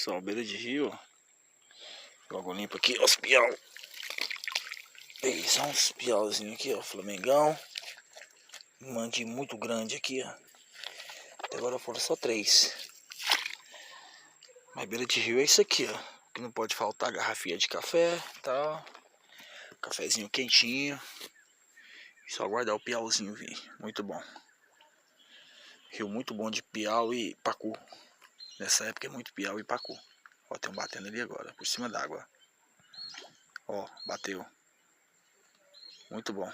pessoal, beira de rio, ó. Logo limpo aqui, ó, os piau. Aí, são uns piauzinhos aqui, ó, flamengão. Um mandinho muito grande aqui, ó. Até agora foram só 3. Mas beira de rio é isso aqui, ó. Que não pode faltar garrafinha de café, tal. Cafezinho quentinho. Só aguardar o piauzinho vir. Muito bom. Rio muito bom de piau e pacu. Nessa época é muito piau e pacu. Ó, tem um batendo ali agora, por cima d'água. Ó, bateu. Muito bom.